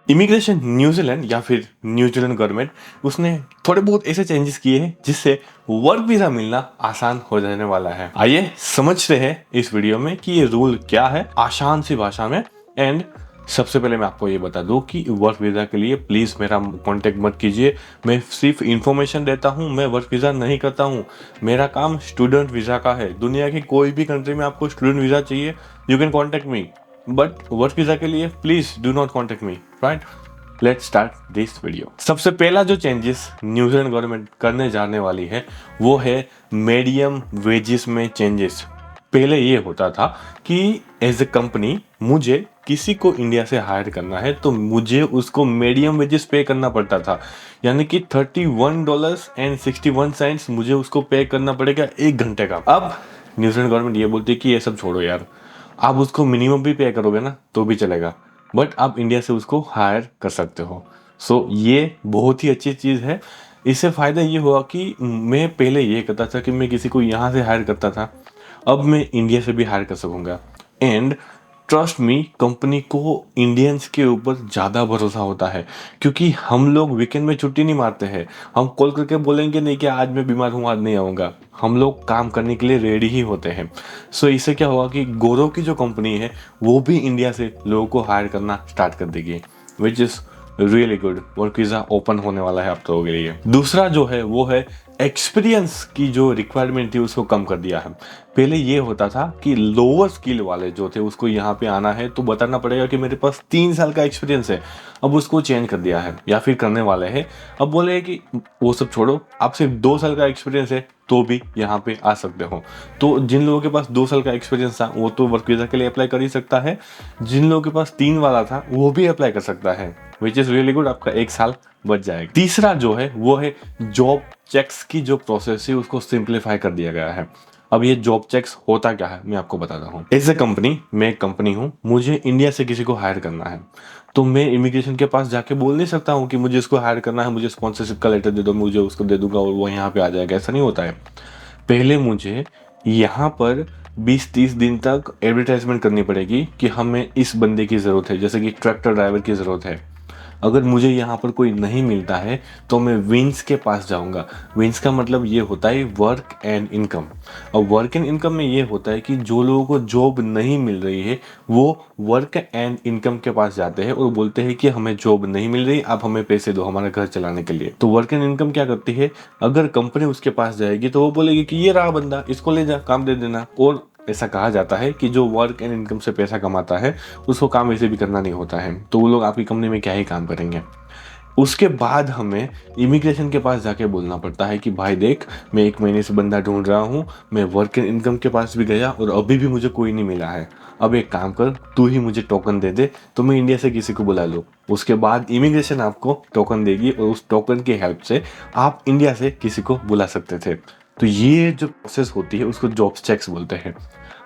Immigration New Zealand या फिर New Zealand government उसने थोड़े बहुत ऐसे चेंजेस किए हैं जिससे वर्क वीज़ा मिलना आसान हो जाने वाला है। आइए समझते हैं इस वीडियो में कि ये रूल क्या है आसान सी भाषा में। एंड सबसे पहले मैं आपको ये बता दूं कि वर्क वीज़ा के लिए प्लीज़ मेरा कांटेक्ट मत कीजिए। मैं सिर्फ इन्फॉर्मेशन देता हूं, मैं वर्क वीज़ा नहीं करता हूं। मेरा काम स्टूडेंट वीज़ा का है। दुनिया की कोई भी कंट्री में आपको स्टूडेंट वीज़ा चाहिए, you can contact me, but work visa के लिए please do not contact me, right. Let's start this video. सबसे पहला जो चेंजेस न्यूजीलैंड गवर्नमेंट करने जाने वाली है वो है मीडियम वेजेस में चेंजेस। पहले ये होता था कि एज ए कंपनी मुझे किसी को इंडिया से हायर करना है तो मुझे उसको मीडियम वेजेस पे करना पड़ता था, यानी कि $31.61 मुझे उसको पे करना पड़ेगा 1 घंटे का। अब न्यूजीलैंड गवर्नमेंट ये बोलती है कि ये सब छोड़ो यार, आप उसको मिनिमम भी पे करोगे ना तो भी चलेगा, बट आप इंडिया से उसको हायर कर सकते हो। सो ये बहुत ही अच्छी चीज़ है। इससे फ़ायदा ये हुआ कि मैं पहले ये करता था कि मैं किसी को यहाँ से हायर करता था, अब मैं इंडिया से भी हायर कर सकूँगा। एंड ट्रस्ट मी, कंपनी को इंडियंस के ऊपर ज़्यादा भरोसा होता है क्योंकि हम लोग वीकेंड में छुट्टी नहीं मारते हैं। हम कॉल करके बोलेंगे नहीं कि आज मैं बीमार हूँ, आज नहीं आऊँगा। हम लोग काम करने के लिए रेडी ही होते हैं। सो इससे क्या होगा कि गौरव की जो कंपनी है वो भी इंडिया से लोगों को हायर करना स्टार्ट कर देगी, which is really good. Work visa open होने वाला है आप लोगों के लिए। दूसरा जो है वो है एक्सपीरियंस की जो रिक्वायरमेंट थी उसको कम कर दिया है। पहले ये होता था कि लोअर स्किल वाले जो थे उसको यहाँ पे आना है तो बताना पड़ेगा कि मेरे पास 3 साल का एक्सपीरियंस है। अब उसको चेंज कर दिया है या फिर करने वाले हैं। अब बोले हैं कि वो सब छोड़ो, आप सिर्फ 2 साल का एक्सपीरियंस है तो भी यहाँ पे आ सकते हो। तो जिन लोगों के पास 2 साल का एक्सपीरियंस था वो तो वर्क वीज़ा के लिए अप्लाई कर ही सकता है। जिन लोगों के पास 3 वाला था वो भी अप्लाई कर सकता है, विच इज़ रियली गुड। आपका 1 साल बच जाएगा। तीसरा जो है वो है जॉब चेक्स की जो प्रोसेस है उसको सिंप्लीफाई कर दिया गया है। अब ये जॉब चेक्स होता क्या है मैं आपको बताता हूँ। एज ए कंपनी, मैं एक कंपनी हूँ, मुझे इंडिया से किसी को हायर करना है तो मैं इमिग्रेशन के पास जाके बोल नहीं सकता हूँ कि मुझे इसको हायर करना है, मुझे स्पॉन्सरशिप का लेटर दे दो, मुझे उसको दे दूंगा और वो यहाँ पे आ जाएगा। ऐसा नहीं होता है। पहले मुझे यहाँ पर 20-30 दिन तक एडवर्टाइजमेंट करनी पड़ेगी कि हमें इस बंदे की ज़रूरत है, जैसे कि ट्रैक्टर ड्राइवर की ज़रूरत है। अगर मुझे यहाँ पर कोई नहीं मिलता है तो मैं विंस के पास जाऊँगा। विंस का मतलब ये होता है वर्क एंड इनकम। और वर्क एंड इनकम में ये होता है कि जो लोगों को जॉब नहीं मिल रही है वो वर्क एंड इनकम के पास जाते हैं और बोलते हैं कि हमें जॉब नहीं मिल रही, आप हमें पैसे दो हमारा घर चलाने के लिए। तो वर्क एंड इनकम क्या करती है, अगर कंपनी उसके पास जाएगी तो वो बोलेगी कि ये रहा बंदा, इसको ले जा, काम दे देना। और ऐसा कहा जाता है कि जो वर्क एंड इनकम से पैसा कमाता है उसको काम वैसे भी करना नहीं होता है, तो वो लोग आपकी कंपनी में क्या ही काम करेंगे। उसके बाद हमें इमिग्रेशन के पास जाके बोलना पड़ता है कि भाई देख, मैं 1 महीने से बंदा ढूंढ रहा हूँ, मैं वर्क एंड इनकम के पास भी गया और अभी भी मुझे कोई नहीं मिला है। अब एक काम कर, तू ही मुझे टोकन दे दे तो मैं इंडिया से किसी को बुला लूँ। उसके बाद इमिग्रेशन आपको टोकन देगी और उस टोकन की हेल्प से आप इंडिया से किसी को बुला सकते थे। तो ये जो प्रोसेस होती है उसको जॉब चेक्स बोलते हैं।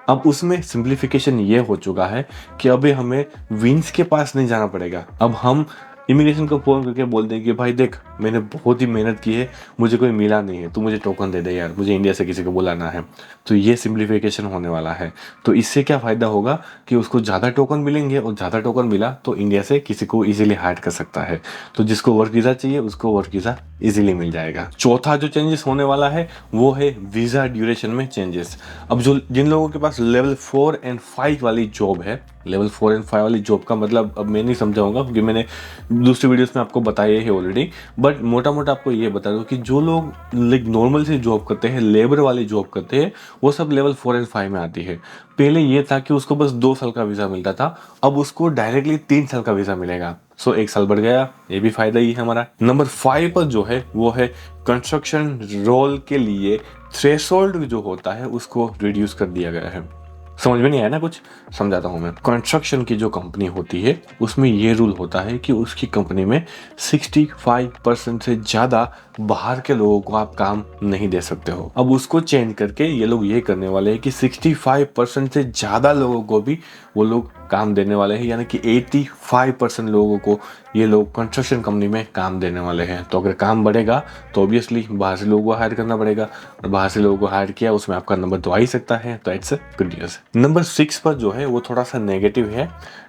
अब उसमें सिंप्लीफिकेशन ये हो चुका है कि अभी हमें विंस के पास नहीं जाना पड़ेगा। अब हम इमिग्रेशन को फ़ोन करके बोल दें कि भाई देख, मैंने बहुत ही मेहनत की है, मुझे कोई मिला नहीं है, तू मुझे टोकन दे दे यार, मुझे इंडिया से किसी को बुलाना है। तो ये सिंप्लीफिकेशन होने वाला है। तो इससे क्या फ़ायदा होगा कि उसको ज़्यादा टोकन मिलेंगे और ज़्यादा टोकन मिला तो इंडिया से किसी को ईजिली हायर कर सकता है। तो जिसको वर्क वीज़ा चाहिए उसको वर्क वीज़ा ईजिली मिल जाएगा। चौथा जो चेंजेस होने वाला है वो है वीज़ा ड्यूरेशन में चेंजेस। अब जो जिन लोगों के पास लेवल 4 और 5 वाली जॉब है, लेवल 4 और 5 वाली जॉब का मतलब अब मैं नहीं समझाऊंगा क्योंकि मैंने दूसरी वीडियोस में आपको बताया है ऑलरेडी, बट मोटा मोटा आपको ये बता दो कि जो लोग लाइक नॉर्मल से जॉब करते हैं, लेबर वाली जॉब करते हैं, वो सब लेवल 4 और 5 में आती है। पहले ये था कि उसको बस 2 साल का वीज़ा मिलता था, अब उसको डायरेक्टली 3 साल का वीज़ा मिलेगा। सो 1 साल बढ़ गया, ये भी फायदा ही है हमारा। नंबर 5 पर जो है वो है कंस्ट्रक्शन रोल के लिए थ्रेशोल्ड जो होता है उसको रिड्यूस कर दिया गया है। समझ में नहीं आया ना कुछ, समझाता हूँ मैं। कंस्ट्रक्शन की जो कंपनी होती है उसमें ये रूल होता है कि उसकी कंपनी में 65% से ज़्यादा बाहर के लोगों को आप काम नहीं दे सकते हो। अब उसको चेंज करके ये लोग ये करने वाले हैं कि 65% से ज़्यादा लोगों को भी वो लोग काम देने वाले हैं, यानी कि 85% लोगों को ये लोग कंस्ट्रक्शन कंपनी में काम देने वाले हैं। तो अगर काम बढ़ेगा तो ऑब्वियसली बाहर से लोगों को हायर करना पड़ेगा, और बाहर से लोगों को हायर किया उसमें आपका नंबर तो आ ही सकता है। तो इट्स गुड न्यूज़। नंबर 6 पर जो है वो थोड़ा सा नेगेटिव है,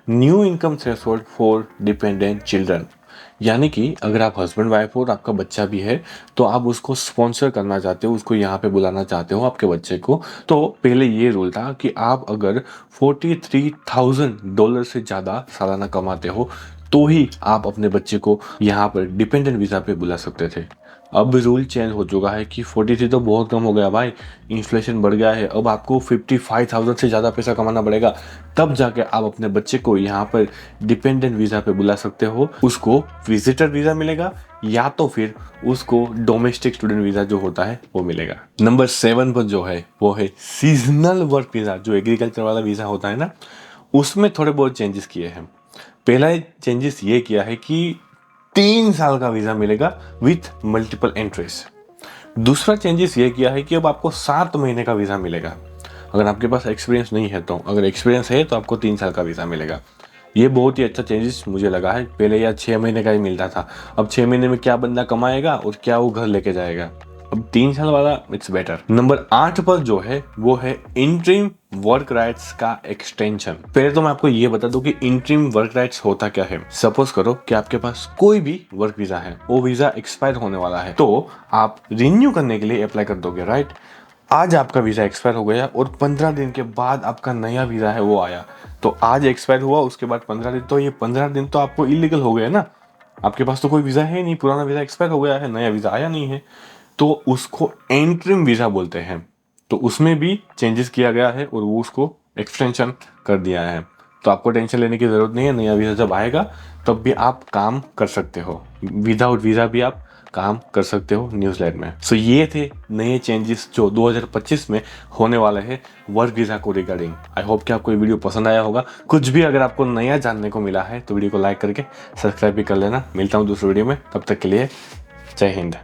new income threshold for dependent children. यानी कि अगर आप हस्बैंड वाइफ हो और आपका बच्चा भी है तो आप उसको स्पॉन्सर करना चाहते हो, उसको यहाँ पे बुलाना चाहते हो आपके बच्चे को, तो पहले ये रूल था कि आप अगर $43,000 से ज़्यादा सालाना कमाते हो तो ही आप अपने बच्चे को यहाँ पर डिपेंडेंट वीज़ा पे बुला सकते थे। अब रूल चेंज हो चुका है कि 43 तो बहुत कम हो गया भाई, इन्फ्लेशन बढ़ गया है। अब आपको 55,000 से ज़्यादा पैसा कमाना पड़ेगा, तब जाके आप अपने बच्चे को यहाँ पर डिपेंडेंट वीज़ा पे बुला सकते हो। उसको विजिटर वीज़ा मिलेगा या तो फिर उसको डोमेस्टिक स्टूडेंट वीज़ा जो होता है वो मिलेगा। नंबर 7 पर जो है वो है सीजनल वर्क वीज़ा। जो एग्रीकल्चर वाला वीज़ा होता है ना, उसमें थोड़े बहुत चेंजेस किए हैं। पहला चेंजेस ये किया है कि 3 साल का वीज़ा मिलेगा विथ मल्टीपल एंट्रीज। दूसरा चेंजेस ये किया है कि अब आपको 7 महीने का वीज़ा मिलेगा अगर आपके पास एक्सपीरियंस नहीं है तो। अगर एक्सपीरियंस है तो आपको 3 साल का वीज़ा मिलेगा। ये बहुत ही अच्छा चेंजेस मुझे लगा है। पहले यार 6 महीने का ही मिलता था, अब 6 महीने में क्या बंदा कमाएगा और क्या वो घर लेके जाएगा। अब 3 साल वाला इट्स बेटर। नंबर 8 पर जो है वो है इंटरिम वर्क राइट्स का एक्सटेंशन। पहले तो मैं आपको ये बता दूं कि इंटरिम वर्क राइट्स होता क्या है। सपोज करो कि आपके पास कोई भी वर्क वीजा है, वो वीजा एक्सपायर होने वाला है, तो आप रिन्यू करने के लिए अप्लाई कर दोगे, राइट। आज आपका वीजा एक्सपायर हो गया और 15 दिन के बाद आपका नया वीजा है वो आया, तो आज एक्सपायर हुआ, उसके बाद 15 दिन, तो ये 15 दिन तो आपको इलीगल हो गए ना। आपके पास तो कोई वीजा है नहीं, पुराना वीजा एक्सपायर हो गया है, नया वीजा आया नहीं है, तो उसको एंट्रिम वीजा बोलते हैं। तो उसमें भी चेंजेस किया गया है और वो उसको एक्सटेंशन कर दिया है। तो आपको टेंशन लेने की जरूरत नहीं है, नया वीजा जब आएगा तब भी आप काम कर सकते हो, विदाउट वीजा भी आप काम कर सकते हो न्यूजीलैंड में। सो ये थे नए चेंजेस जो 2025 में होने वाले हैं वर्क वीजा को रिगार्डिंग। आई होप कि आपको ये वीडियो पसंद आया होगा। कुछ भी अगर आपको नया जानने को मिला है तो वीडियो को लाइक करके सब्सक्राइब भी कर लेना। मिलता हूँ दूसरे वीडियो में, तब तक के लिए जय हिंद।